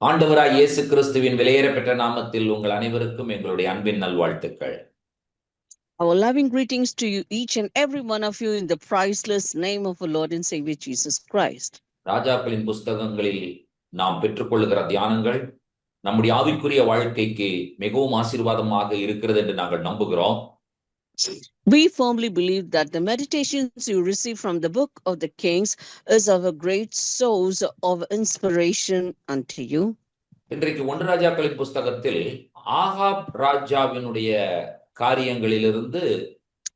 ஆண்டவராய் இயேசு கிறிஸ்துவின் விலையேறப்பெற்ற நாமத்தில் உங்கள் அனைவருக்கும் எங்களுடைய அன்பின் நல்வாழ்த்துக்கள். Our loving greetings to you, each and every one of you, in the priceless name of our Lord and Savior Jesus Christ. ராஜாக்களின் புஸ்தகங்களில் நாம் பெற்றுக்கொள்ளுகிற தியானங்கள் நம்முடைய ஆவிக்குரிய வாழ்க்கைக்கு மிகவும் ஆசீர்வாதமாக இருக்கிறது என்று நாங்கள் நம்புகிறோம். We firmly believe that the meditations you receive from the book of the Kings is of a great source of inspiration unto you. இன்றைக்கு 1 ராஜாக்களின் புஸ்தகத்தில் ஆகாப் ராஜாவினுடைய காரியங்களிலிருந்து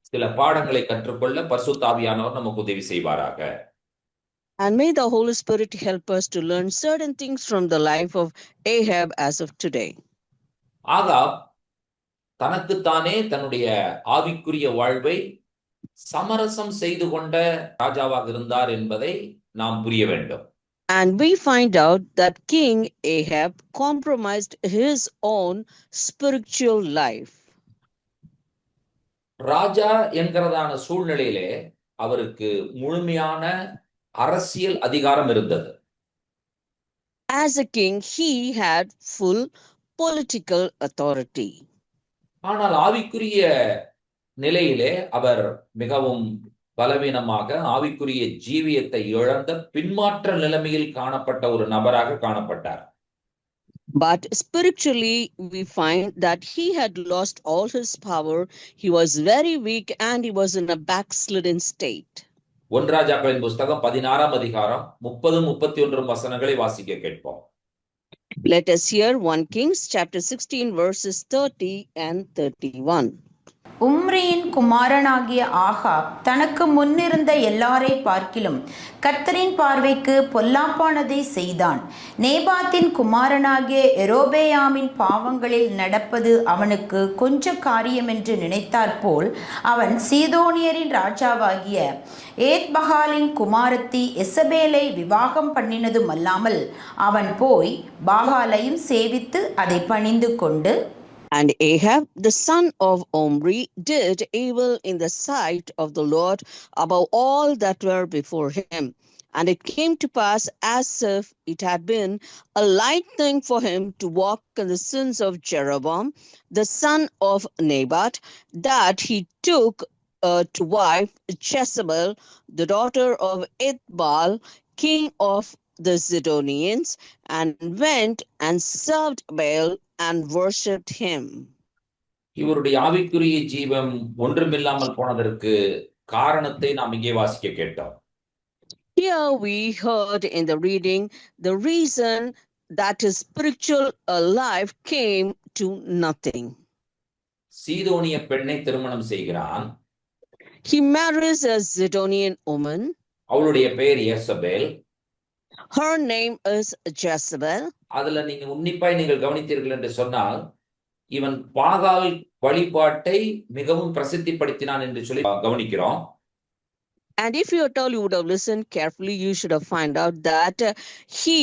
சில பாடங்களை கற்றுக்கொள்ள பரிசுத்த ஆவியானவர் நமக்கு உதவி செய்வாராக. And may the Holy Spirit help us to learn certain things from the life of Ahab as of today. Ahab தனக்குத்தானே தன்னுடைய ஆவிக்குரிய வாழ்வை சமரசம் செய்து கொண்ட ராஜாவாக இருந்தார் என்பதை நாம் புரிய வேண்டும். And we find out that King Ahab compromised his own spiritual life. ராஜா என்கிறதான சூழ்நிலையிலே அவருக்கு முழுமையான அரசியல் அதிகாரம் இருந்தது. As a king, he had full political authority. ஆனால் ஆவிக்குரிய நிலையிலே அவர் மிகவும் பலவீனமாக ஆவிக்குரிய ஜீவியத்தை இழந்த பின்மாற்ற நிலைமையில் காணப்பட்ட ஒரு நபராக காணப்பட்டார். But spiritually, we find that he had lost all his power. He was very weak and he was in a backslidden state. 1 ராஜாக்களின் புஸ்தகம் 16ஆம் அதிகாரம் 30-31 வசனங்களை வாசிக்க கேட்போம். Let us hear 1 Kings chapter 16 verses 30 and 31. உம்ரியின் குமாரனாகிய ஆகாப் தனக்கு முன்னிருந்த எல்லாரை பார்க்கிலும் கர்த்தரின் பார்வைக்கு பொல்லாப்பானதை செய்தான். நேபாத்தின் குமாரனாகிய எரோபெயாமின் பாவங்களில் நடப்பது அவனுக்கு கொஞ்ச காரியம் என்று நினைத்தாற்போல் அவன் சீதோனியரின் ராஜாவாகிய ஏத்பகாலின் குமாரத்தி எசபேலை விவாகம் பண்ணினதும் அல்லாமல் அவன் போய் பாகாலையும் சேவித்து அதை பணிந்து கொண்டு, And Ahab, the son of Omri, did evil in the sight of the Lord above all that were before him. And it came to pass, as if it had been a light thing for him to walk in the sins of Jeroboam, the son of Nebat, that he took to wife Jezebel, the daughter of Ethbaal, king of the Zidonians, and went and served Baal and worshipped him. இவருடைய ஆவிக்குரிய ஜீவம் ஒன்றுமில்லாமல் போனதற்கு காரணத்தை நாம் இங்கே வாசிக்க கேட்டோம். Here we heard in the reading the reason that his spiritual life came to nothing. சீதோனிய பெண்ணை திருமணம் செய்கிறான். He marries a Zidonian woman. அவளுடைய பெயர் யேசபேல். Her name is Jezebel. அதுல நீங்க உன்னிப்பாய் நீங்கள் கவனித்தீர்கள் என்று சொன்னால் இவன் பாகால் வழிபாட்டை மிகவும் பிரசித்திப்படுத்தினான் என்று சொல்லி கவனிக்கிறோம். And if you at all you would have listened carefully, you should have found out that he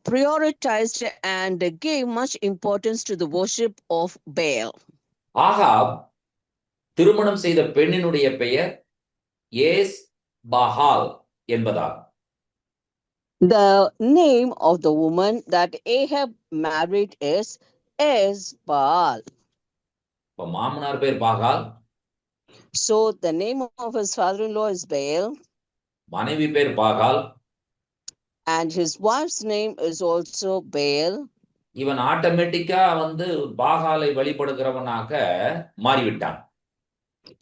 prioritized and gave much importance to the worship of Baal. Ahab திருமணம் செய்த பெண்ணினுடைய பெயர் ஏஸ் பஹால் என்பதாகும். The name of the woman that Ahab married is Baal. மாமனார் பேர் பாகால். So the name of his father-in-law is Baal. மனைவி பேர் பாகால். And his wife's name is also Baal. இவன் ஆட்டோமேட்டிக்கா பாகாலை வழிபடுகிறவனாக மாறிவிட்டான்.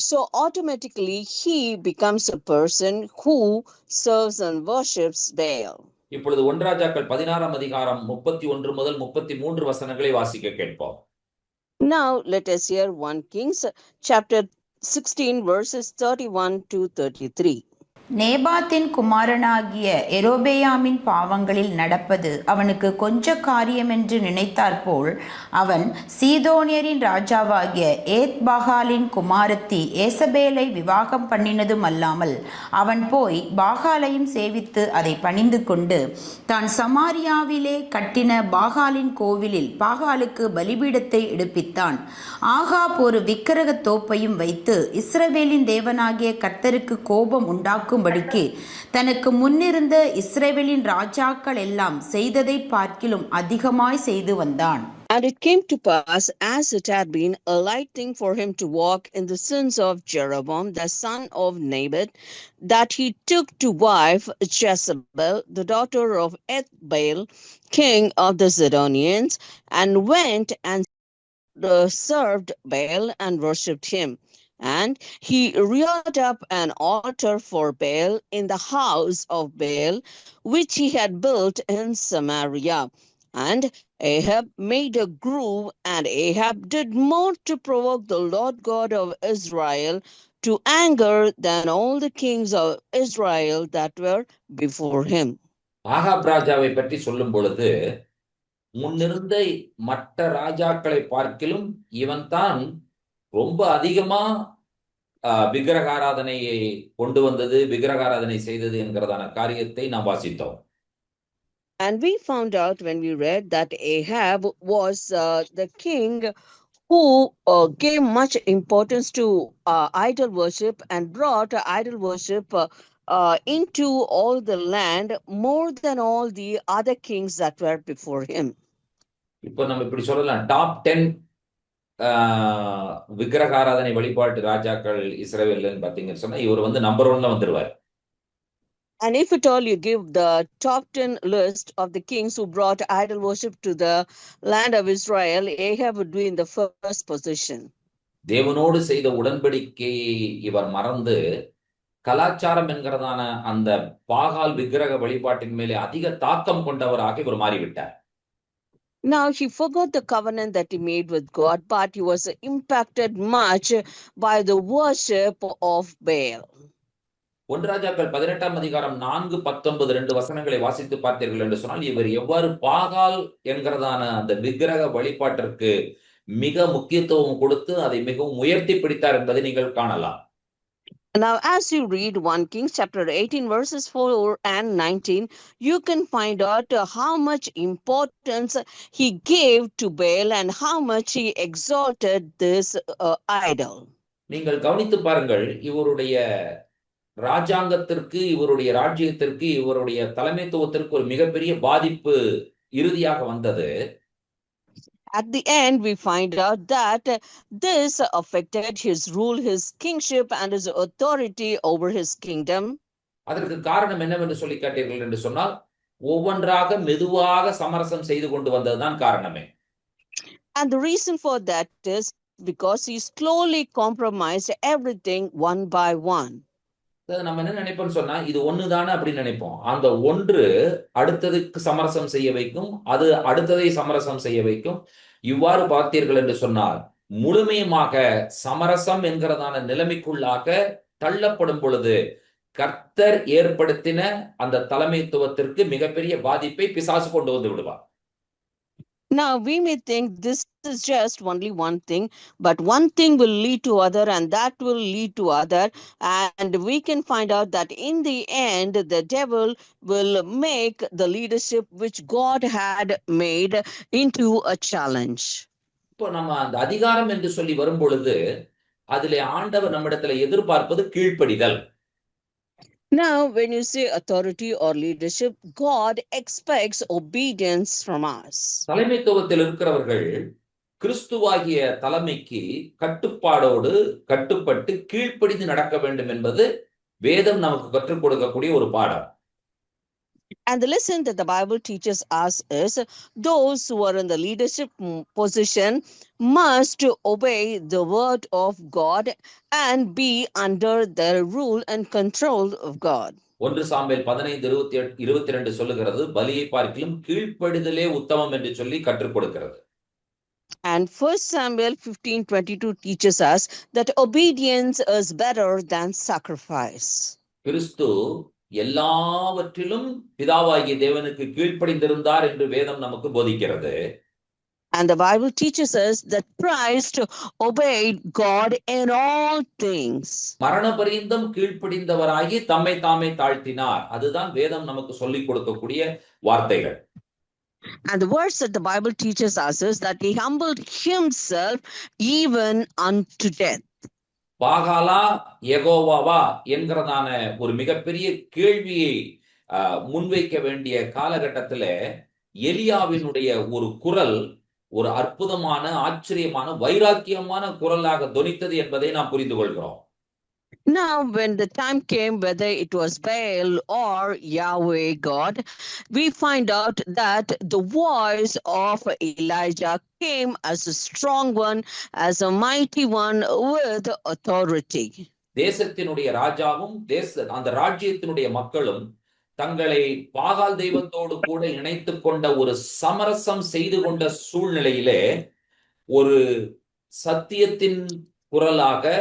So automatically he becomes a person who serves and worships Baal. இப்பொழுது 1 ராஜாக்கள் 16ஆம் அதிகாரம் 31 முதல் 33 வசனங்களை வாசிக்க கேட்போம். Now let us hear 1 Kings chapter 16 verses 31 to 33. நேபாத்தின் குமாரனாகிய எரோபெயாமின் பாவங்களில் நடப்பது அவனுக்கு கொஞ்ச காரியம் என்று நினைத்தாற்போல் அவன் சீதோனியரின் ராஜாவாகிய ஏத்பாகாலின் குமாரத்தி ஏசபேலை விவாகம் பண்ணினதும் அல்லாமல் அவன் போய் பாகாலையும் சேவித்து அதை பணிந்து கொண்டு தான் சமாரியாவிலே கட்டின பாகாலின் கோவிலில் பாகாலுக்கு பலிபீடத்தை எடுப்பித்தான். ஆகாப் ஒரு விக்கிரக தோப்பையும் வைத்து இஸ்ரவேலின் தேவனாகிய கர்த்தருக்கு கோபம் உண்டாக்கும் காக்கும்படிக்கு தனக்கு முன்னிருந்த இஸ்ரவேலின் ராஜாக்கள் எல்லாம் செய்ததை பார்க்கிலும் அதிகமாய் செய்து வந்தான். And it came to pass, as it had been a light thing for him to walk in the sins of Jeroboam, the son of Nebat, that he took to wife Jezebel, the daughter of Ethbaal, king of the Zidonians, and went and served Baal and worshipped him. And he reared up an altar for Baal in the house of Baal, which he had built in Samaria. And Ahab made a grove, and Ahab did more to provoke the Lord God of Israel to anger than all the kings of Israel that were before him. Ahab ராஜாவை பற்றி சொல்லும் பொழுது முன்னிருந்த மற்ற ராஜாக்களை பார்க்கிலும் இவன் தான் ரொம்ப அதிகமா விக்கிரகாராதனையை கொண்டு வந்தது, விக்கிரகாராதனை செய்தது என்கிறதான காரியத்தை நாம் வாசித்தோம். And we found out when we read that Ahab was the king who gave much importance to idol worship and brought idol worship into all the land more than all the other kings that were before him. இப்போ நம்ம இப்படி சொல்லலாம், top 10 விக்கிரகாராதனை வழிபாட்டு ராஜாக்கள் இஸ்ரவேல்னு பார்த்தீங்கன்னு சொன்னா இவர் வந்து நம்பர் 1ல வந்துருவார். And if at all you give the top 10 list of the kings who brought idol worship to the land of Israel, Ahab would be in the first position. தேவனோடு செய்த உடன்படிக்கையை இவர் மறந்து கலாச்சாரம் என்கிறதான அந்த பாகால் விக்கிரக வழிபாட்டின் மேலே அதிக தாக்கம் கொண்டவராக இவர் மாறிவிட்டார். Now he forgot the covenant that he made with God, but he was impacted much by the worship of Baal. 1 ராஜாக்கள் 18ஆம் அதிகாரம் 4:19 வசனங்களை வாசித்து பார்த்தீர்கள் என்று சொன்னால் இவர் எவ்வாறு பாகால் என்கிறதான அந்த விக்கிரக வழிபாட்டிற்கு மிக முக்கியத்துவம் கொடுத்து அதை மிகவும் உயர்த்தி பிடித்தார் என்பதை நீங்கள் காணலாம். Now, as you read 1 Kings chapter 18 verses 4 and 19, you can find out how much importance he gave to Baal and how much he exalted this idol. நீங்கள் கவனித்து பாருங்கள், இவருடைய ராஜாங்கத்திற்கு, இவருடைய ராஜ்யத்திற்கு, இவருடைய தலைமைத்துவத்திற்கு ஒரு மிகப்பெரிய பாதிப்பு இறுதியாக வந்தது. At the end, we find out that this affected his rule, his kingship, and his authority over his kingdom. அதற்கு காரணம் என்னவென்று சொல்லி கேட்டீர்கள் என்று சொன்னால் ஒவ்வொன்றாக மெதுவாக சமரசம் செய்து கொண்டு வந்ததுதான் காரணமே. And the reason for that is because he slowly compromised everything one by one. நம்ம என்ன நினைப்போம்னு சொன்னா இது ஒண்ணுதானே அப்படின்னு நினைப்போம். அந்த ஒன்று அடுத்ததுக்கு சமரசம் செய்ய வைக்கும், அது அடுத்ததை சமரசம் செய்ய வைக்கும். இவ்வாறு பார்த்தீர்கள் என்று சொன்னால் முழுமையுமாக சமரசம் என்கிறதான நிலைமைக்குள்ளாக தள்ளப்படும் பொழுது கர்த்தர் ஏற்படுத்தின அந்த தலைமைத்துவத்திற்கு மிகப்பெரிய பாதிப்பை பிசாசு கொண்டு வந்து விடுவார். Now we may think this is just only one thing, but one thing will lead to other, and that will lead to other, and we can find out that in the end the devil will make the leadership which God had made into a challenge. இப்போ நம்ம அந்த அதிகாரம் என்று சொல்லி வரும் பொழுது அதிலே ஆண்டவர் நம்மிடத்துல எதிர்பார்ப்பது கீழ்ப்படிதல். Now, when you say authority or leadership, God expects obedience from us. தலைமைத்துவத்தில் இருக்கிறவர்கள் கிறிஸ்துவாகிய தலைமைக்கு கட்டுப்பாடோடு கட்டுப்பட்டு கீழ்ப்படிந்து நடக்க வேண்டும் என்பது வேதம் நமக்கு கற்றுக் கொடுக்கக்கூடிய ஒரு பாடம். And the lesson that the Bible teaches us is those who are in the leadership position must obey the word of God and be under the rule and control of God. 1 Samuel 15:22 சொல்லுகிறது, பலியை பார்க்கிலும் கீழ்ப்படிதலே உத்தமம் என்று சொல்லி கற்றுக் கொடுக்கிறது. And 1 Samuel 15:22 teaches us that obedience is better than sacrifice. கிறிஸ்து எல்லாவற்றிலும் பிதாவாகிய தேவனுக்கு கீழ்ப்படிந்திருந்தார் என்று வேதம் நமக்கு போதிக்கிறது. And the Bible teaches us that Christ obeyed God in all things. மரண பரியந்தம் கீழ்ப்படிந்தவராகி தம்மை தாமே தாழ்த்தினார். அதுதான் வேதம் நமக்கு சொல்லிக் கொடுக்கக்கூடிய வார்த்தைகள். And the words that the Bible teaches us is that he humbled himself even unto death. பாகாலா யெகோவாவா என்கிறதான ஒரு மிகப்பெரிய கேள்வியை முன்வைக்க வேண்டிய காலகட்டத்துல எலியாவினுடைய ஒரு குரல் ஒரு அற்புதமான ஆச்சரியமான வைராக்கியமான குரலாக தொனித்தது என்பதை நாம் புரிந்து கொள்கிறோம். Now, when the time came, whether it was Baal or Yahweh God, we find out that the voice of Elijah came as a strong one, as a mighty one with authority. தேசத்தினுடைய ராஜாவும் அந்த ராஜ்யத்தினுடைய மக்களும் தங்களை பாகால் தெய்வத்தோடு கூட இணைத்துக் கொண்ட ஒரு சமரசம் செய்து கொண்ட சூழ்நிலையிலே ஒரு சத்தியத்தின் குரலாக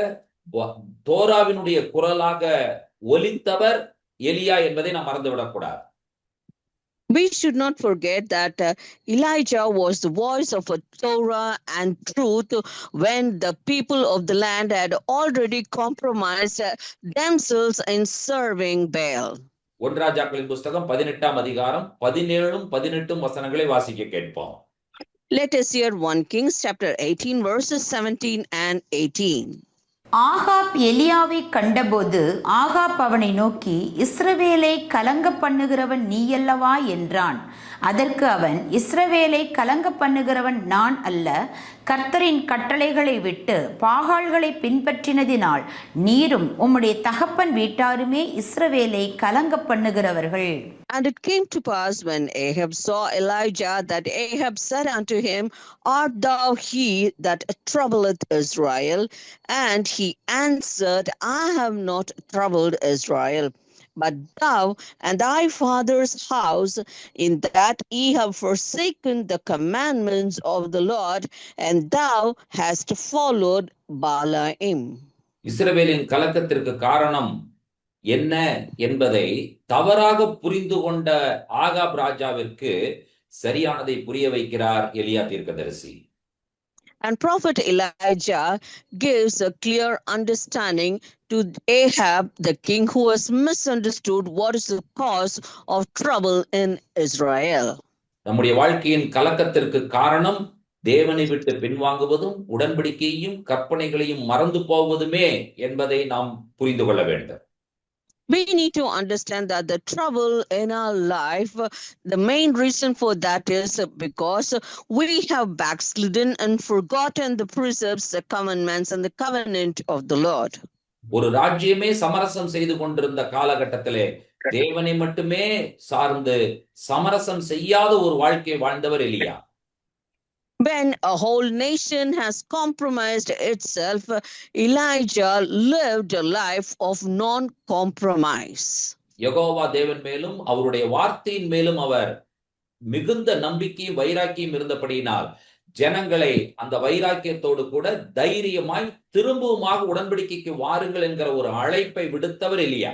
தோராவினுடைய குரலாக ஒலித்தவர் எலியா என்பதை நாம் மறந்துவிடக்கூடாது. We should not forget that Elijah was the voice of a Torah and truth when the people of the land had already compromised themselves in serving Baal. 1 ராஜாக்களின் புஸ்தகம் 18ஆம் அதிகாரம் 17 18 வசனங்களை வாசிக்க கேட்போம். Let us hear 1 Kings chapter 18 verses 17 and 18. Ahab எலியாவை கண்டபோது Ahab அவனை நோக்கி, இஸ்ரவேலை கலங்க பண்ணுகிறவன் நீயல்லவா என்றான். அதற்கு அவன், இஸ்ரவேலை கலங்க பண்ணுகிறவன் நான் அல்ல, கர்த்தரின் கட்டளைகளை விட்டு பாகால்களை பின்பற்றினதினால் நீரும் உம்முடைய தகப்பன் வீட்டாருமே இஸ்ரவேலை கலங்க பண்ணுகிறவர்கள். And it came to pass when Ahab saw Elijah that Ahab said unto him, Art thou he that troubleth Israel? And he answered, I have not troubled Israel, but thou and thy father's house, in that ye have forsaken the commandments of the Lord, and thou hast followed Balaam. இஸ்ரவேலின் கலக்கத்திற்கு காரணம் என்ன என்பதை தவறாக புரிந்து கொண்ட Ahab ராஜாவிற்கு சரியானதை புரிய வைக்கிறார் எலியா தீர்க்கதரிசி. And prophet Elijah gives a clear understanding to Ahab, the king, who has misunderstood what is the cause of trouble in Israel. நம்முடைய வாழ்க்கையின் கலக்கத்திற்கு காரணம் தேவனை விட்டு பின்வாங்குவதும் உடன்படிக்கையையும் கற்பனைகளையும் மறந்து போவதுமே என்பதை நாம் புரிந்து கொள்ள வேண்டும். We need to understand that the trouble in our life, the main reason for that is because we have backslidden and forgotten the precepts, the commandments, and the covenant of the Lord. ஒரு ராஜ்யமே சமரசம் செய்து கொண்டிருந்த காலகட்டத்திலே தேவனை மட்டுமே சார்ந்து சமரசம் செய்யாத ஒரு வாழ்க்கை வாழ்ந்தவர் எலியா. When a whole nation has compromised itself, Elijah lived a life of non-compromise. Jehovah தேவன் மேலும் அவருடைய வார்த்தையின் மேலும் அவர் மிகுந்த நம்பிக்கையும் வைராக்கியம் இருந்தபடியினால் ஜனங்களை அந்த வைராக்கியத்தோடு கூட தைரியமாய் திரும்பவுமாக உடன்படிக்கைக்கு வாருங்கள் என்கிற ஒரு அழைப்பை விடுத்தவர் எலியா.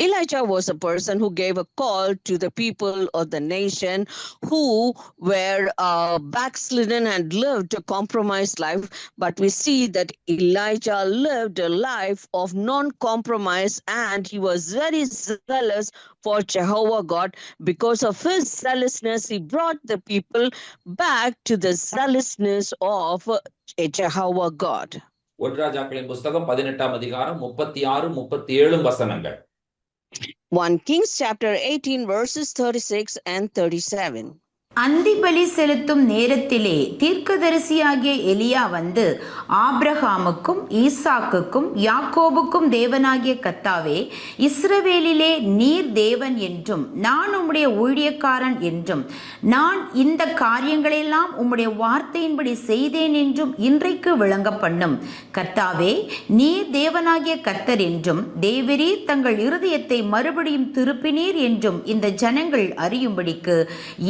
Elijah was a person who gave a call to the people of the nation who were backslidden and lived a compromised life. But we see that Elijah lived a life of non-compromise, and he was very zealous for Jehovah God. Because of his zealousness, he brought the people back to the zealousness of Jehovah God. 1 ராஜாக்களின் புஸ்தகம் 18ஆம் அதிகாரம் 36 37 வசனங்கள். 1 Kings chapter 18 verses 36 and 37. அந்தி பலி செலுத்தும் நேரத்திலே தீர்க்கதரிசியாகிய எலியா வந்து, ஆபிரகாமுக்கும் ஈசாக்குக்கும் யாக்கோபுக்கும் தேவனாகிய கர்த்தாவே, இஸ்ரவேலிலே நீர் தேவன் என்றும் நான் உம்முடைய ஊழியக்காரன் என்றும் நான் இந்த காரியங்களெல்லாம் உம்முடைய வார்த்தையின்படி செய்தேன் என்றும் இன்றைக்கு விளங்க பண்ணும். கர்த்தாவே, நீர் தேவனாகிய கர்த்தர் என்றும் தேவரீர் தங்கள் இருதயத்தை மறுபடியும் திருப்பினீர் என்றும் இந்த ஜனங்கள் அறியும்படிக்கு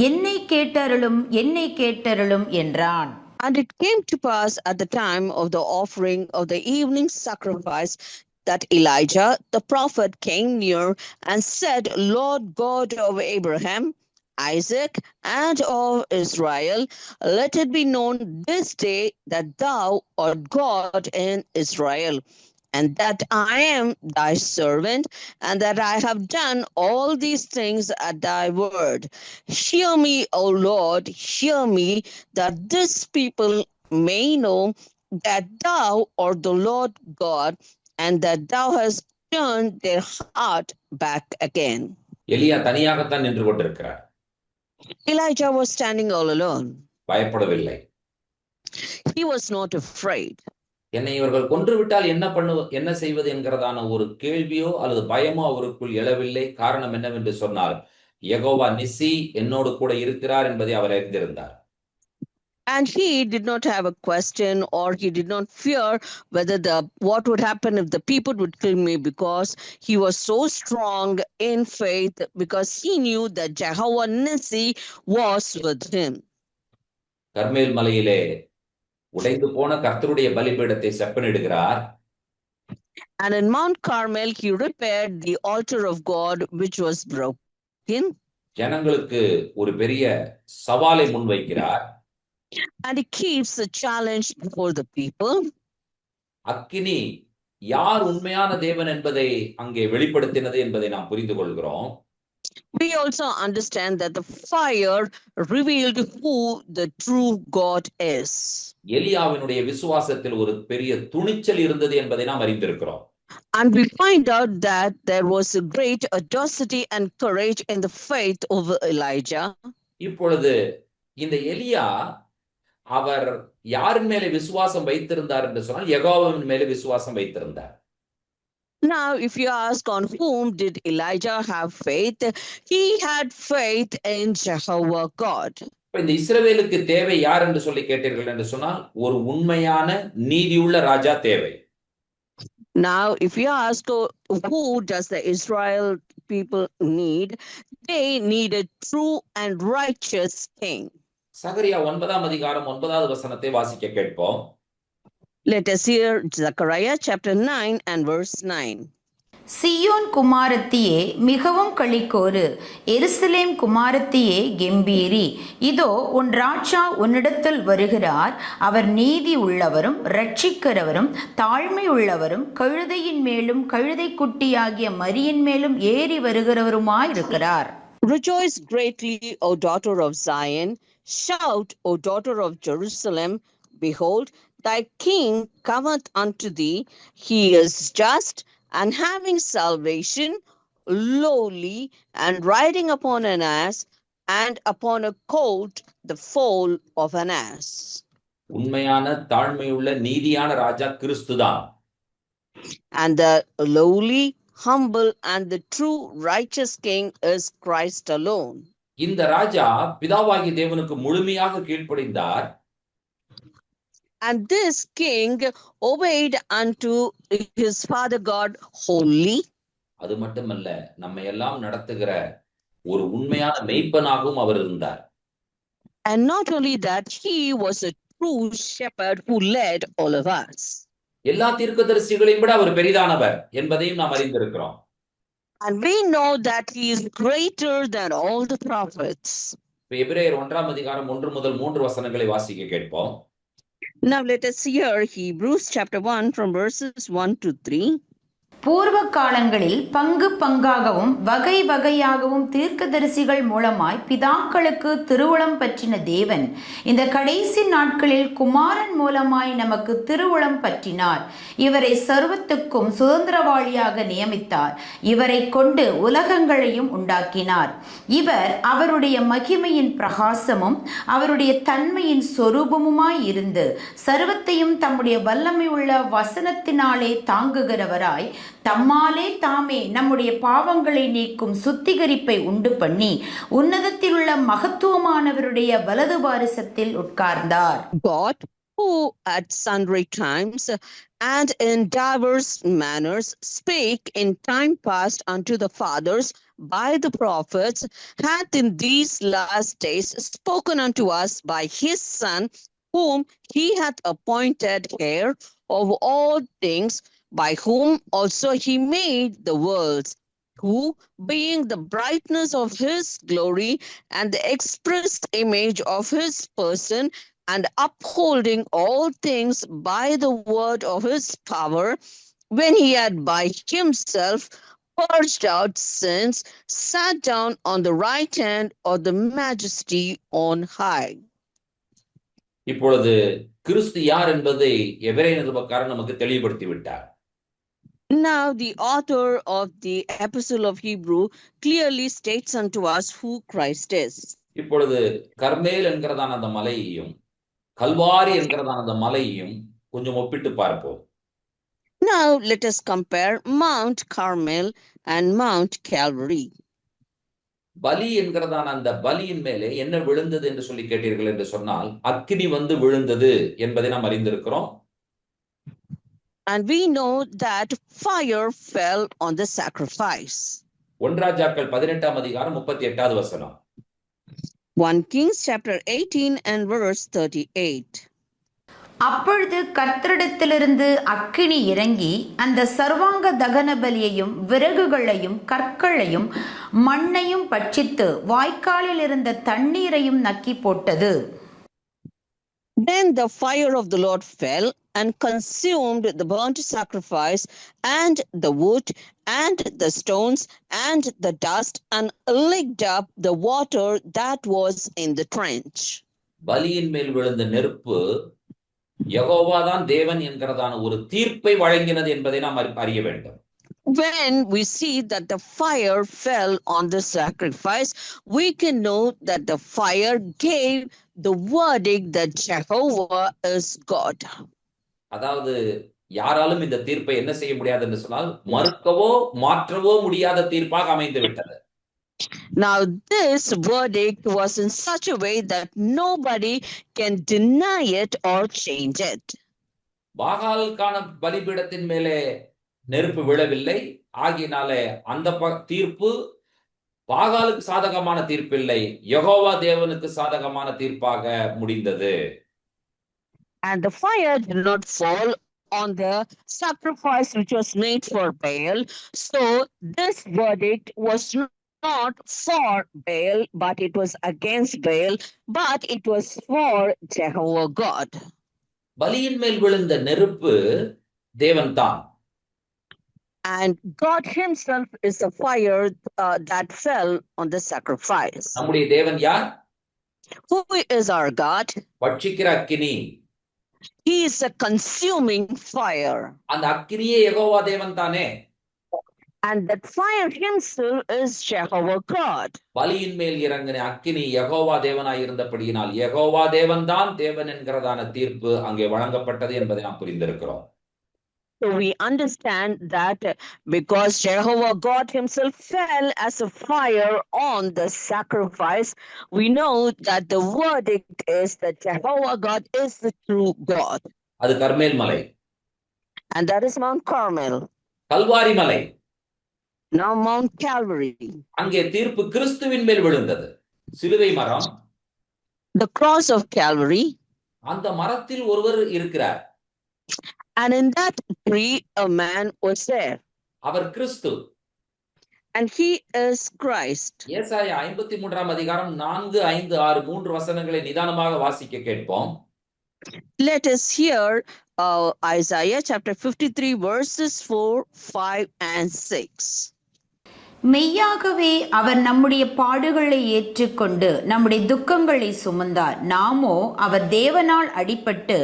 என்னை கேட்டருளும் என்றான். And it came to pass at the time of the offering of the evening sacrifice that Elijah the prophet came near and said, Lord God of Abraham, Isaac, and of Israel, let it be known this day that thou art God in Israel, and that I am thy servant, and that I have done all these things at thy word. Hear me, O Lord, hear me, that this people may know that thou art the Lord God, and that thou hast turned their heart back again. எலியா தனியாகத்தான் நின்று கொண்டிருக்கிறார். Elijah was standing all alone. பயப்படவில்லை. He was not afraid. என்னை இவர்கள் கொன்றுவிட்டால் என்ன செய்வது என்கிறதான ஒரு கேள்வியோ அல்லது பயமோ அவருக்குள் எழவில்லை. காரணம் என்னவென்று சொன்னால், யெகோவா நிசி என்னோடு கூட இருக்கிறார் என்பதை அவர் அறிந்திருந்தார். And he did not have a question, or he did not fear whether what would happen if the people would kill me, because he was so strong in faith, because he knew that Jehovah Nissi was with him. கர்மேல் மலையிலே உடைந்து போன கர்த்தருடைய பலிபீடத்தை செப்பனிடுகிறார். And in Mount Carmel he repaired the altar of God which was broken. ஜனங்களுக்கு ஒரு பெரிய சவாலை முன்வைக்கிறார். And he keeps a challenge before the people. அக்கினி யார் உண்மையான தேவன் என்பதை அங்கே வெளிப்படுத்தினது என்பதை நாம் புரிந்து கொள்கிறோம். We also understand that the fire revealed who the true God is. எலியாவினுடைய விசுவாசத்தில் ஒரு பெரிய துணிச்சல் இருந்தது என்பதை நாம் அறிந்திருக்கிறோம். And we find out that there was a great audacity and courage in the faith of Elijah. இப்பொழுது இந்த எலியா அவர் யாரின் மேலே விசுவாசம் வைத்திருந்தார் என்று சொன்னால், யெகோவாவின் மேலே விசுவாசம் வைத்திருந்தார். Now, if you ask on whom did Elijah have faith, he had faith in Jehovah God. இந்த இஸ்ரவேலுக்கு தேவை யார் என்று சொல்லி கேட்டீர்கள் என்று சொன்னால், ஒரு உண்மையான நீதியுள்ள ராஜா தேவை. Now, if you ask who does the Israel people need, they need a true and righteous king. சகரியா 9ஆம் அதிகாரம் 9வது வசனத்தை வாசிக்க கேட்போம். Let us hear Zechariah chapter 9 and verse 9. சீயோன் குமாரத்தியே மிகவும் களிக்கோரு, எருசலேம் குமாரத்தியே கெம்பீரி. இதோ உன் ராஜா உன்னிடத்தில் வருகிறார். அவர் நீதி உள்ளவரும் இரட்சிக்கிறவரும் தாழ்மை உள்ளவரும் கழுதையின் மேலும் கழுதை குட்டியாகிய மரியின் மேலும் ஏறி வருகிறவருமாயிருக்கிறார். Rejoice greatly, O daughter of Zion. Shout, O daughter of Jerusalem. Behold, thy king cometh unto thee. He is just and having salvation, lowly, and riding upon an ass, and upon a colt, the foal of an ass. உண்மையான தாழ்மையுள்ள நீதியான ராஜா கிறிஸ்துதான். And the lowly, humble, and the true righteous king is Christ alone. இந்த ராஜா பிதாவாகிய தேவனுக்கு முழுமையாக கீழ்ப்படிந்தார். And this king obeyed unto his father God wholly. அது மட்டுமல்ல, நம்மை எல்லாம் நடத்துகிற ஒரு உண்மையான மெய்ப்பனாகவும் அவர் இருந்தார். And not only that, he was a true shepherd who led all of us. எல்லா தீர்க்கதரிசிகளையும் விட அவர் பெரிதானவர் என்பதையும் நாம் அறிந்திருக்கிறோம். And we know that he is greater than all the prophets. எபிரேயர் 1ஆம் அதிகாரம் 1 முதல் 3 வசனங்களை வாசிக்க கேட்போம். Now let us hear Hebrews chapter 1 from verses 1 to 3. பூர்வ காலங்களில் பங்கு பங்காகவும் வகை வகையாகவும் தீர்க்கதரிசிகள் மூலமாய் பிதாக்களுக்கு திருவுளம் பற்றின தேவன் இந்த கடைசி நாட்களில் குமாரன் மூலமாய் நமக்கு திருவுளம் பற்றினார். இவரை சர்வத்துக்கும் சுதந்திரவாளியாக நியமித்தார். இவரை கொண்டு உலகங்களையும் உண்டாக்கினார். இவர் அவருடைய மகிமையின் பிரகாசமும் அவருடைய தன்மையின் சொரூபமுமாய் இருந்து சர்வத்தையும் தம்முடைய வல்லமை உள்ள வசனத்தினாலே தாங்குகிறவராய் தம்மாலே தாமே நம்முடைய பாவங்களை நீக்கும் சுத்திகரிப்பை உண்டு பண்ணி உன்னதத்தில் உள்ள மகத்துவமானவருடைய வலது பாரிசத்தில் உட்கார்ந்தார். God, who at sundry times and in divers manners spake in time past unto the fathers by the prophets, hath in these last days spoken unto us by his Son, whom he hath appointed heir of all things, by whom also he made the worlds, who, being the brightness of his glory and the express image of his person, and upholding all things by the word of his power, when he had by himself purged out sins, sat down on the right hand of the majesty on high. இப்பொழுது கிறிஸ்து யார் என்பதை எபிரேய நிருபக்காரர் நமக்கு தெளிவுபடுத்தி விட்டார். Now the author of the Epistle of Hebrew clearly states unto us who Christ is. இப்பொழுது கர்மேல் என்கிறதான அந்த மலையையும் கல்வாரி என்கிறதான அந்த மலையையும் கொஞ்சம் ஒப்பிட்டு பார்ப்போம். Now let us compare Mount Carmel and Mount Calvary. பலி என்கிறதான அந்த பலியின் மேலே என்ன விழுந்தது என்று சொல்லி கேட்டீர்கள் என்று சொன்னால் அக்கினி வந்து விழுந்தது என்பதை நாம் அறிந்திருக்கிறோம். And we know that fire fell on the sacrifice. 1 ராஜாக்கள் 18ஆம் அதிகாரம் 38வது வசனம். 1 Kings chapter 18 and verse 38. அப்பொழுது கர்த்தரிடத்திலிருந்து அக்கினி இறங்கி அந்த சர்வாங்க தகன பலியையும் விறகுகளையும் கற்களையும் மண்ணையும் பட்சித்து வாய்க்காலில் இருந்த தண்ணீரையும் நக்கி போட்டது. Then the fire of the Lord fell and consumed the burnt sacrifice and the wood and the stones and the dust and licked up the water that was in the trench. பலியின் மேல் விழுந்த நெருப்பு யெகோவாதான் தேவன் என்கிறதான ஒரு தீர்ப்பை வழங்கினது என்பதை நாம் அறிய வேண்டும். When we see that the fire fell on the sacrifice, we can know that the fire gave the verdict that Jehovah is God. அதாவது யாராலும் இந்த தீர்ப்பை என்ன செய்ய முடியாது என்று சொன்னால் மறுக்கவோ மாற்றவோ முடியாத தீர்ப்பாக அமைந்து விட்டது. Now this verdict was in such a way that nobody can deny it or change it. பாகாலுக்கான பலிபீடத்தின் மேலே நெருப்பு விழவில்லை, ஆகினாலே அந்த தீர்ப்பு பாகாலுக்கு சாதகமான தீர்ப்பில்லை, யெகோவா தேவனுக்கு சாதகமான தீர்ப்பாக முடிந்தது. And the fire did not fall on the sacrifice which was made for Baal. So this verdict was not for Baal, but it was against Baal, but it was for Jehovah God. பலியின் மேல் விழுந்த நெருப்பு தேவன் தான். And God himself is the fire that fell on the sacrifice. நம்முடைய தேவன் யார்? Who is our God? பட்சிக்கிற அக்கினி. He is a consuming fire. அந்த அக்கினியே யெகோவா தேவன் தானே. And that fire himself is Jehovah God. பலியின் மேல் இறங்கின அக்கினி யெகோவா தேவனாய் இருந்தபடியினால் யெகோவா தேவன் தான் தேவன் என்கிறதான தீர்ப்பு அங்கே வழங்கப்பட்டது என்பதை நாம் புரிந்திருக்கிறோம். So we understand that because Jehovah God himself fell as a fire on the sacrifice, we know that the verdict is that Jehovah God is the true God. அது கர்மேல் மலை. And that is Mount Carmel. Kalvari மலை. Now Mount Calvary. அங்கே தீர்ப்பு கிறிஸ்துவின் மேல் விழுந்தது. சிலுவை மரம். The cross of Calvary. அந்த மரத்தில் ஒருவர் இருக்கிறார். And in that tree a man was there. Our Kristu. And he is Christ. ஏசாயா 53ஆம் அதிகாரம் 4, 5, 6 3 வசனங்களை நிதானமாக வாசிக்க கேட்போம். Let us hear Isaiah chapter 53 verses 4, 5 and 6. மெய்யாகவே அவர் நம்முடைய பாடுகளை ஏற்றுக்கொண்டு நம்முடைய துக்கங்களை சுமந்தார். நாமோ அவர் தேவனால் அடிபட்டு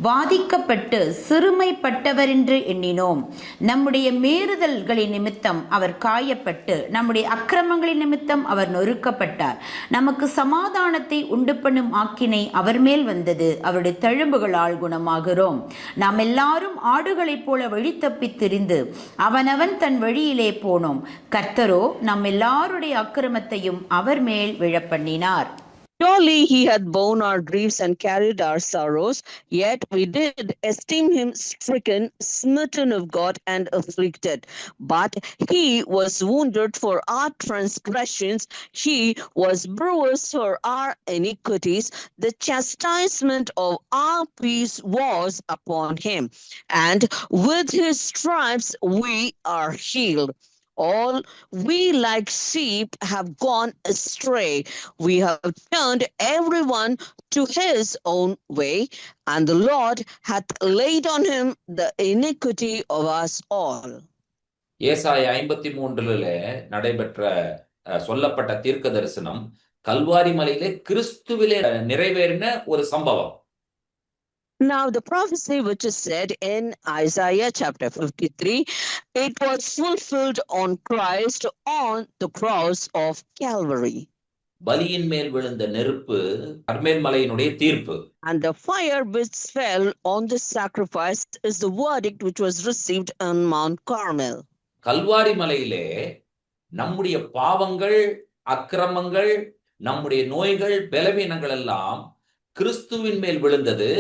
வாதிக்கப்பட்டு சிறுமைப்பட்டவர் என்று எண்ணினோம். நம்முடைய மீறுதல்களின் நிமித்தம் அவர் காயப்பட்டு நம்முடைய அக்கிரமங்களின் நிமித்தம் அவர் நொறுக்கப்பட்டார். நமக்கு சமாதானத்தை உண்டு பண்ணும் ஆக்கினை அவர் மேல் வந்தது. அவருடைய தழும்புகளால் குணமாகிறோம். நாம் எல்லாரும் ஆடுகளைப் போல வழி தப்பித் திரிந்து அவனவன் தன் வழியிலே போனோம். கர்த்தர் நம் எல்லாருடைய அக்கிரமத்தையும் அவர் மேல் விழப்பண்ணினார். Surely he hath borne our griefs and carried our sorrows, yet we did esteem him stricken, smitten of God, and afflicted. But he was wounded for our transgressions, he was bruised for our iniquities. The chastisement of our peace was upon him, and with his stripes we are healed. All we like sheep have gone astray. We have turned everyone to his own way, and the Lord hath laid on him the iniquity of us all. ஏசாயா 53 நடைபெற்ற சொல்லப்பட்ட தீர்க்க தரிசனம் கல்வாரி மலையிலே கிறிஸ்துவிலே நிறைவேறின ஒரு சம்பவம். Now, the prophecy which is said in Isaiah chapter 53, it was fulfilled on Christ on the cross of Calvary. பலியின் மேல் விழுந்த நெருப்பு கர்மேல் மலையினுடைய தீர்ப்பு. And the fire which fell on the sacrifice is the verdict which was received on Mount Carmel. Kalvari மலையிலே நம்முடைய பாவங்கள், அக்கிரமங்கள், நம்முடைய நோய்கள், பலவீனங்கள் எல்லாம் கிறிஸ்துவின் மேல் விழுந்தது.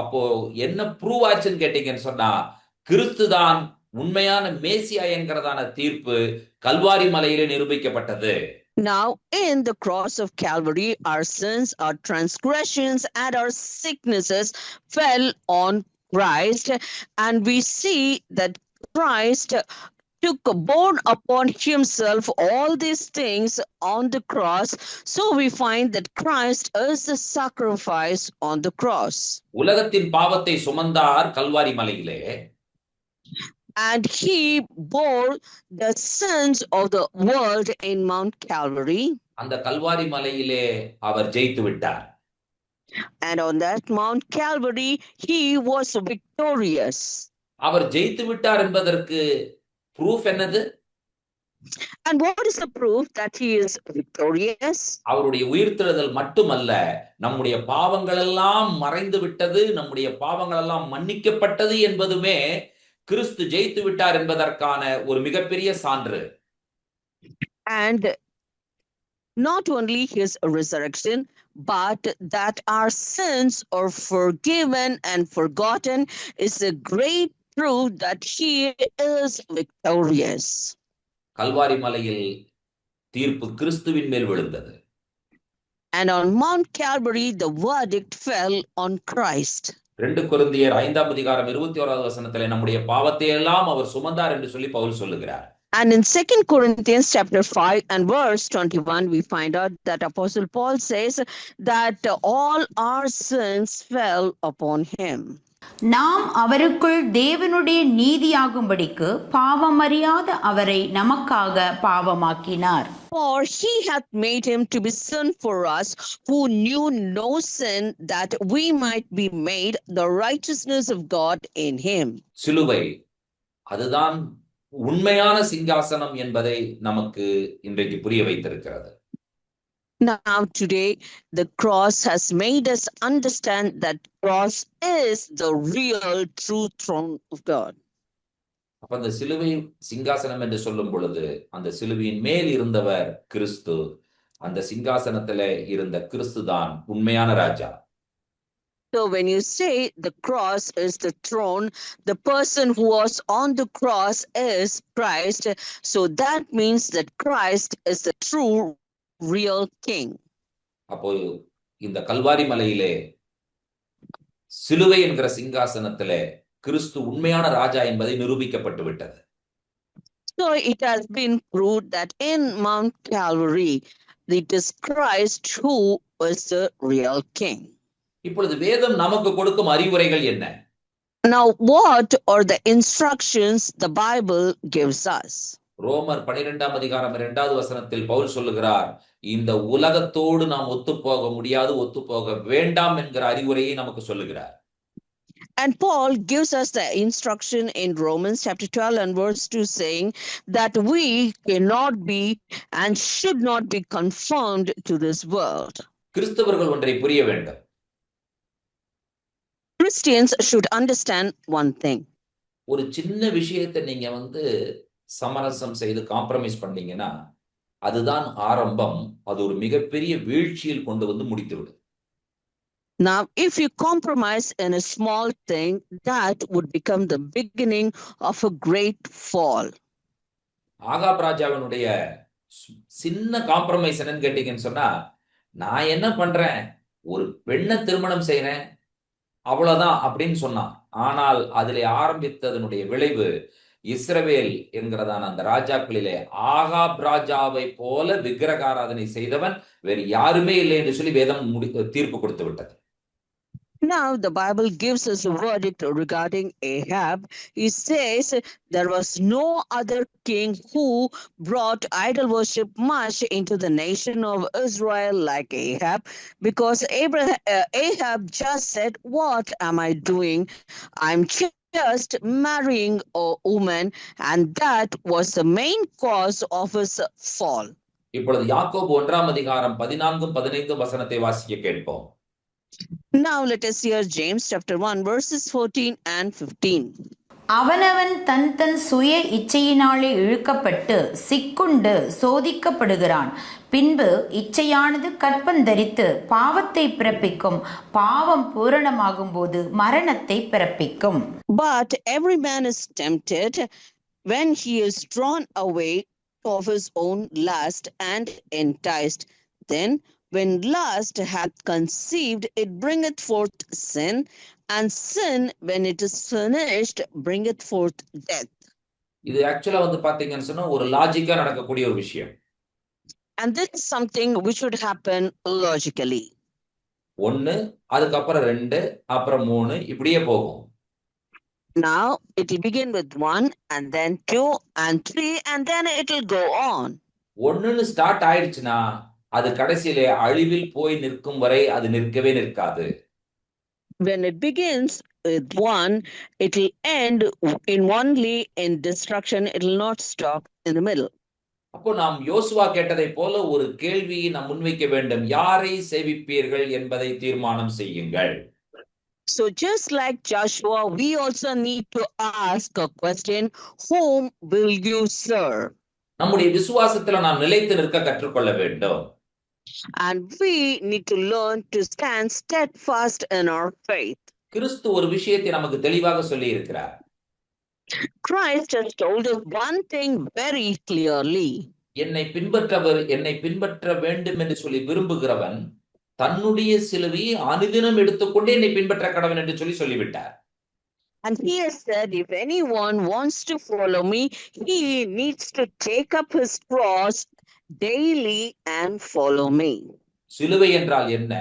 அப்போ என்ன ப்ரூவ் ஆச்சுன்னு கேட்டீங்கன்னு சொன்னா, கிறிஸ்து தான் உண்மையான மேசியா என்கிறதான தீர்ப்பு கல்வாரி மலையிலே நிரூபிக்கப்பட்டது. Now, in the cross of Calvary, our sins, our transgressions, and our sicknesses fell on Christ, and we see that Christ bore upon himself all these things on the cross. So we find that Christ is the sacrifice on the cross. உலகத்தின் பாவத்தை சுமந்தார் கல்வாரி மலையிலே. And he bore the sins of the world in Mount Calvary. அந்த கல்வாரி மலையிலே அவர் ஜெயித்து விட்டார். And on that Mount Calvary, he was victorious. அவர் ஜெயித்து விட்டார் என்பதற்கு ப்ரூஃப் என்னது? And what is the proof that he is victorious? அவருடைய உயிர்த்தெழுதல் மட்டுமல்ல, நம்முடைய பாவங்கள் எல்லாம் மறைந்து விட்டது, நம்முடைய பாவங்கள் எல்லாம் மன்னிக்கப்பட்டது என்பதுமே கிறிஸ்து ஜெயித்து விட்டார் என்பதற்கான ஒரு மிகப்பெரிய சான்று. And not only his resurrection, but that our sins are forgiven and forgotten is a great proof that he is victorious. Kalvari மலையில் தீர்ப்பு கிறிஸ்துவின் மேல் விழுந்தது. And on Mount Calvary, the verdict fell on Christ. 2 கொரிந்தியர் 5ஆம் அதிகாரம் 21வது வசனத்திலே நம்முடைய பாவத்தை எல்லாம் அவர் சுமந்தார் என்று சொல்லி பவுல் சொல்லுகிறார். And in 2 Corinthians chapter 5 and verse 21, we find out that Apostle Paul says that all our sins fell upon him. நாம் அவருக்குள் தேவனுடைய நீதியாகும்படிக்கு பாவமறியாத அவரை நமக்காக பாவமாக்கினார். For he hath made him to be sin for us, who knew no sin, that we might be made the righteousness of God in him. சிலுவை அதுதான் உண்மையான சிங்காசனம் என்பதை நமக்கு இன்றைக்கு புரிய வைத்திருக்கிறது. Now today, the cross has made us understand that cross is the real true throne of God. அப்ப அந்த சிலுவை சிங்காசனம் என்று சொல்லும் பொழுது அந்த சிலுவையின் மேல் இருந்தவர் கிறிஸ்து, அந்த சிங்காசனத்திலே இருந்த கிறிஸ்து தான் உண்மையான ராஜா. So when you say the cross is the throne, the person who was on the cross is Christ. So that means that Christ is the true real king. அப்போ இந்த கல்வாரி மலையிலே சிலுவை என்கிற சிங்காசனத்திலே கிறிஸ்து உண்மையான ராஜா என்பதை நிரூபிக்கப்பட்டு விட்டது. So it has been proved that in Mount Calvary, it is Christ who is the real king. இப்பொழுது வேதம் நமக்கு கொடுக்கும் அறிவுரைகள் என்ன? Now, what are the instructions the Bible gives us? ரோமர் 12ஆம் அதிகாரம் 2வது வசனத்தில் பவுல் சொல்லுகிறார், இந்த உலகத்தோடு நாம் ஒத்துப்போக முடியாது, ஒத்துப்போக வேண்டாம் என்கிற அறிவுரையை நமக்கு சொல்லுகிறார். And Paul gives us the instruction in Romans chapter 12 and verse 2 saying that we cannot be and should not be conformed to this world. கிறிஸ்தவர்கள் ஒன்றை புரிய வேண்டும். Christians should understand one thing. ஒரு சின்ன விஷயத்தை நீங்க சமரசம் செய்து காம்ப்ரமைஸ் பண்ணீங்கன்னா அதுதான் ஆரம்பம், அது ஒரு மிகப்பெரிய வீழ்ச்சியில் கொண்டு வந்து முடித்துவிடும். Now, if you compromise in a small thing, that would become the beginning of a great fall. Ahab ராஜாவினுடைய சின்ன காம்ப்ரமைஸ் என்னன்னு கேட்டீங்கன்னு சொன்னா, நான் என்ன பண்றேன், ஒரு பெண்ணை திருமணம் செய்யறேன் அவ்வளவுதான் அப்படின்னு சொன்னான். ஆனால் அதிலே ஆரம்பித்ததனுடைய விளைவு இஸ்ரவேல் என்கிறதான அந்த ராஜாக்களிலே ஆகாப் ராஜாவை போல விக்கிரகாராதனை செய்தவன் வேறு யாருமே இல்லை என்று சொல்லி வேதம் தீர்ப்பு கொடுத்து விட்டது. Now, the Bible gives us a verdict regarding Ahab. It says there was no other king who brought idol worship much into the nation of Israel like Ahab, because Ahab just said, "What am I doing? I'm just marrying a woman," and that was the main cause of his fall. இப்பொழுது யாக்கோபு 1 வசனத்தை வாசிக்க கேட்போம். Now, let us hear James chapter 1, verses 14 and 15. அவனவன் தன் தன் சுய இச்சையினாலே இழுக்கப்பட்டு சிக்குண்டு சோதிக்கப்படுகிறான். பின்பு இச்சையானது கற்பந்தரித்து பாவத்தை பிறப்பிக்கும். பாவம் பூரணமாகும் போது மரணத்தை பிறப்பிக்கும். But every man is tempted when he is drawn away of his own lust and enticed. Then when lust hath conceived, it bringeth forth sin, and sin, when it is finished, bringeth forth death. இது ஆக்சுவலா பாத்தீங்கன்னு சொன்னா ஒரு லாஜிக்கா நடக்கக்கூடிய ஒரு விஷயம். And this is something which would happen logically. 1, அதுக்கப்புறம் 2, அப்புறம் 3 இப்படியே போகும். Now it will begin with 1 and then 2 and 3 and then it will go on. 1ன்னு ஸ்டார்ட் ஆயிடுச்சுன்னா அது கடைசியிலே அழிவில் போய் நிற்கும் வரை அது நிற்கவே நிற்காது. When it begins with 1, it will end in only in destruction. It will not stop in the middle. அப்போ நாம் யோசுவா கேட்டதை போல ஒரு கேள்வியை நாம் முன்வைக்க வேண்டும். யாரை சேவிப்பீர்கள் என்பதை தீர்மானம் செய்யுங்கள். So just like Joshua, we also need to ask a question, whom will you serve? நம்முடைய விசுவாசத்துல நாம் நிலைத்து நிற்க கற்றுக்கொள்ள வேண்டும். And we need to learn to stand steadfast in our faith. கிறிஸ்து ஒரு விஷயத்தை நமக்கு தெளிவாக சொல்லி இருக்கிறார். Christ has told us one thing very clearly. என்னை பின்பற்ற வேண்டும் என்று சொல்லி விரும்புகிறவன் தன்னுடைய சிலுவையை அனுதினம் எடுத்துக்கொண்டு என்னை பின்பற்ற கடவன் என்று சொல்லிவிட்டார். And he has said, if anyone wants to follow me, he needs to take up his cross daily and follow me. சிலுவை என்றால் என்ன?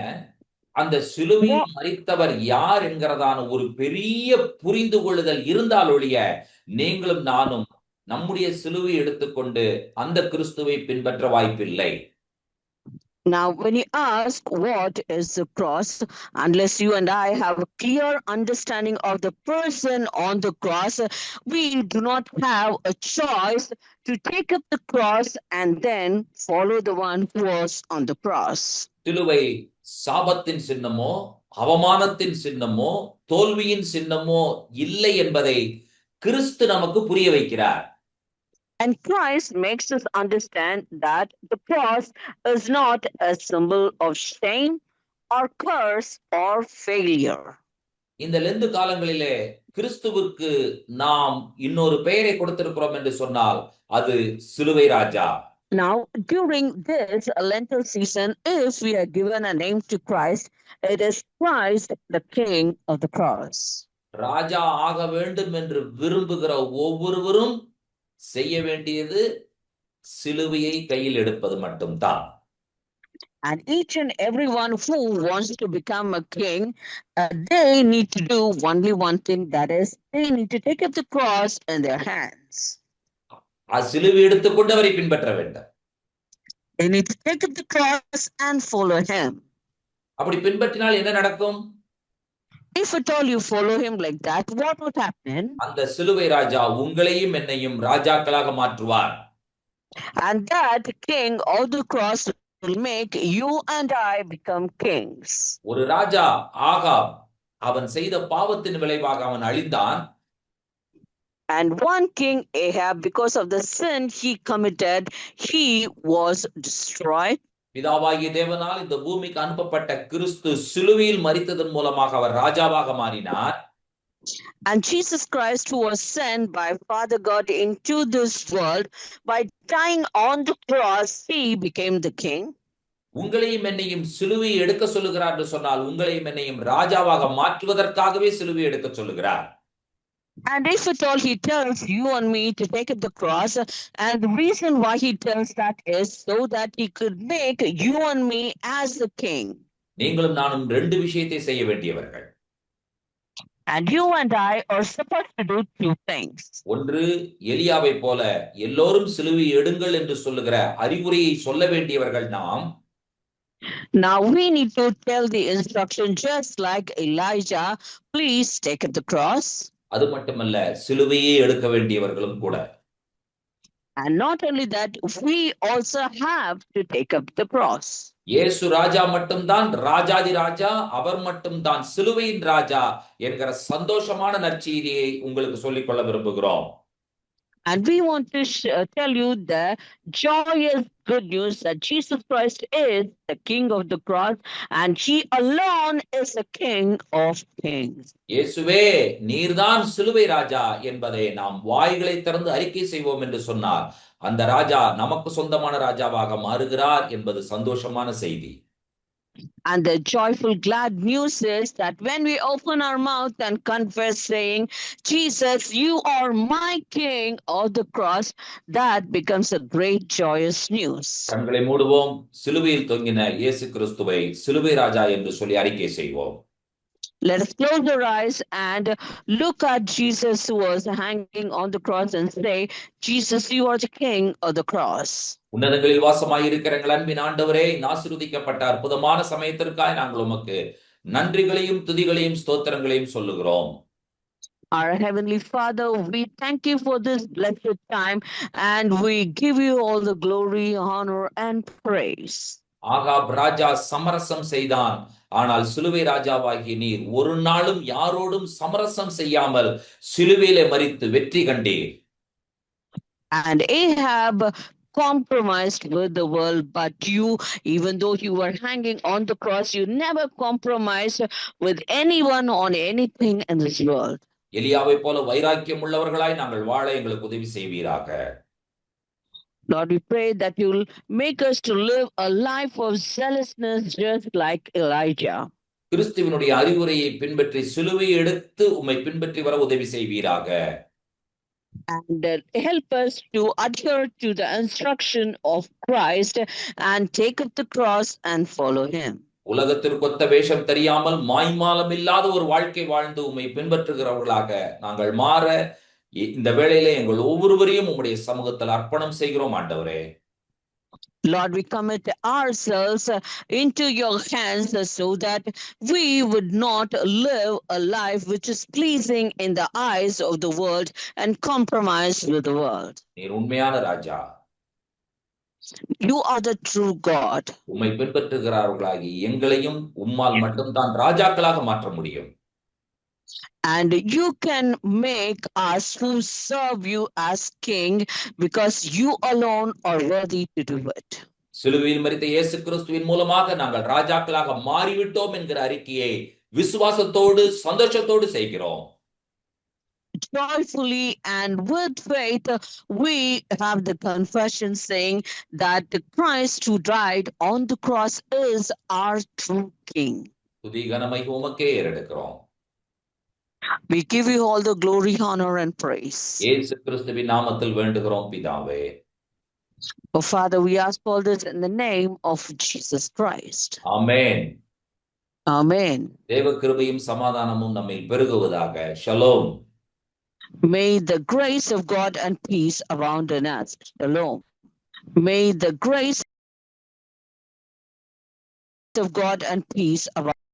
அந்த சிலுவையில் மரித்தவர் யார் என்கிறதான ஒரு பெரிய புரிந்து கொள்ளுதல் இருந்தால் ஒழிய நீங்களும் நானும் நம்முடைய சிலுவை எடுத்துக்கொண்டு அந்த கிறிஸ்துவை பின்பற்ற வாய்ப்பில்லை. Now, when you ask what is the cross, unless you and I have a clear understanding of the person on the cross, we do not have a choice to take up the cross and then follow the one who was on the cross. சிலுவை சாபத்தின் சின்னமோ அவமானத்தின் சின்னமோ தோல்வியின் சின்னமோ இல்லை என்பதை கிறிஸ்து நமக்கு புரிய வைக்கிறார். And Christ makes us understand that the cross is not a symbol of shame or curse or failure. இந்த Lent காலங்களிலே கிறிஸ்துவுக்கு நாம் இன்னொரு பெயரை கொடுத்திருக்கிறோம் என்று சொன்னால் அது சிலுவை ராஜா. Now, during this Lenten season, if we are given a name to Christ, it is Christ, the King of the cross. ராஜா ஆக வேண்டும் என்று விரும்புகிற ஒவ்வொருவரும் செய்ய வேண்டியது சிலுவையை கையில் எடுப்பது மட்டும்தான். And each and everyone who wants to become a king, they need to do only one thing, that is, they need to take up the cross in their hands. சிலுவை எடுத்துக்கொண்டு அவரை பின்பற்ற வேண்டும். They need to take up the cross and follow him. அப்படி பின்பற்றினால் என்ன நடக்கும்? If at all you follow him like that, what would happen? அந்த சிலுவை ராஜா உங்களையும் என்னையும் ராஜாக்களாக மாற்றுவார். And that king of the cross will make you and I become kings. ஒரு ராஜா ஆகாப், அவன் செய்த பாவத்தின் விளைவாக அவன் அழிந்தான். And one king Ahab, because of the sin he committed, he was destroyed. பிதாவாகிய தேவனால் இந்த பூமிக்கு அனுப்பப்பட்ட கிறிஸ்து சிலுவையில் மரித்ததன் மூலமாக அவர் ராஜாவாக மாறினார். And Jesus Christ, who was sent by Father God into this world, by dying on the cross, he became the king. உங்களையும் என்னையும் சிலுவை எடுக்க சொல்லுகிறார் என்று சொன்னால் உங்களையும் என்னையும் ராஜாவாக மாற்றுவதற்காகவே சிலுவை எடுக்க சொல்லுகிறார். And if at all he tells you and me to take up the cross, and the reason why he tells that is so that he could make you and me as the king. நீங்களும் நானும் ரெண்டு விஷயத்தை செய்ய வேண்டியவர்கள். And you and I are supposed to do two things. ஒன்று, எலியாவை போல எல்லோரும் சிலுவை எடுங்கள் என்று சொல்லுகிற அறிவுரையை சொல்ல வேண்டியவர்கள் நாம். Now we need to tell the instruction just like Elijah, please take up the cross. அது மட்டுமல்ல, சிலுவையே எடுக்க வேண்டியவர்களும் கூட. And not only that, we also have to take up the cross. இயேசு ராஜா மட்டும்தான் ராஜாதி ராஜா, அவர் மட்டும்தான் சிலுவையின் ராஜா என்கிற சந்தோஷமான நற்செய்தியை உங்களுக்கு சொல்லிக்கொள்ள விரும்புகிறோம். And we want to tell you the joyous good news that Jesus Christ is the King of the cross and He alone is the King of kings. இயேசுவே நீர்தான் சிலுவை ராஜா என்பதை நாம் வாய்களை திறந்து அறிக்கை செய்வோம் என்று சொன்னார். அந்த ராஜா நமக்கு சொந்தமான ராஜாவாக மாறுகிறார் என்பது சந்தோஷமான செய்தி. And the joyful glad news is that when we open our mouth and confess saying, Jesus, you are my King of the cross, that becomes a great joyous news. கண்களை மூடுவோம். சிலுவையில் தொங்கின இயேசு கிறிஸ்துவை சிலுவை ராஜா என்று சொல்லி அறிக்கை செய்வோம். Let us close our eyes and look at Jesus who was hanging on the cross and say, Jesus, you are the King of the cross. உன்னதங்களில் வாசமாயிருக்கிற எங்கள் அன்பின் ஆண்டவரே, ஆசீர்வதிக்கப்பட்ட அற்புதமான சமயத்திற்காக நாங்கள் உமக்கு நன்றிகளையும் துதிகளையும் ஸ்தோத்திரங்களையும் சொல்லுகிறோம். Our Heavenly Father, we thank you for this blessed time and we give you all the glory, honor and praise. Ahab ராஜா சமரசம் செய்தான். ஆனால் சிலுவை ராஜாவாகிய நீர் ஒரு நாளும் யாரோடும் சமரசம் செய்யாமல் சிலுவையிலே மரித்து வெற்றி கண்டீர். And Ahab compromised with the world, but you, even though you were hanging on the cross, you never compromised with anyone on anything in this world. எலியாவை போல வைராக்கியம் உள்ளவர்களாய் நாங்கள் வாழ எங்களுக்கு உதவி செய்வீராக. Lord, we pray that you'll make us to live a life of zealousness just like Elijah. கிறிஸ்துவினுடைய அறிவுரையை பின்பற்றி சிலுவை எடுத்து உம்மை பின்பற்றி வர உதவி செய்வீராக. And help us to adhere to the instruction of Christ and take up the cross and follow him. உலகத்திற்கொத்த வேஷம் தெரியாமல் மாய்மாலம் இல்லாத ஒரு வாழ்க்கை வாழ்ந்து உம்மை பின்பற்றுகிறவர்களாக நாங்கள் மாற இந்த வேளையிலே எங்கள் ஒவ்வொருவரையும் உம்முடைய சமூகத்தில் அர்ப்பணம் செய்கிறோம் ஆண்டவரே. Lord, we commit ourselves into your hands so that we would not live a life which is pleasing in the eyes of the world and compromise with the world. நீர் உண்மையான ராஜா. You are the true God. உம்மை பின்பற்றுகிறார்களாகி எங்களையும் உம்மால் மட்டும்தான் ராஜாக்களாக மாற்ற முடியும். And you can make us who serve you as king because you alone are worthy to do it. சிலுவையில் மரித்த இயேசு கிறிஸ்துவின் மூலமாக நாங்கள் ராஜாக்களாக மாறிவிட்டோம் என்கிற அறிக்கையை விசுவாசத்தோடு சந்தோஷத்தோடு செய்கிறோம். Joyfully and with faith, we have the confession saying that Christ who died on the cross is our true King. துதி கனமை உமக்கே ஏறெடுக்கிறோம். We give you all the glory, honor and praise. இயேசு கிறிஸ்துவின் நாமத்தில் வேண்டுகிறோம் பிதாவே. Oh Father, we ask all this in the name of Jesus Christ. Amen. Amen. தேவ கிருபையும் சமாதானமும் நம்மில் பெருகுவதாக. Shalom. May the grace of God and peace abound in us. Shalom. May the grace of God and peace abound.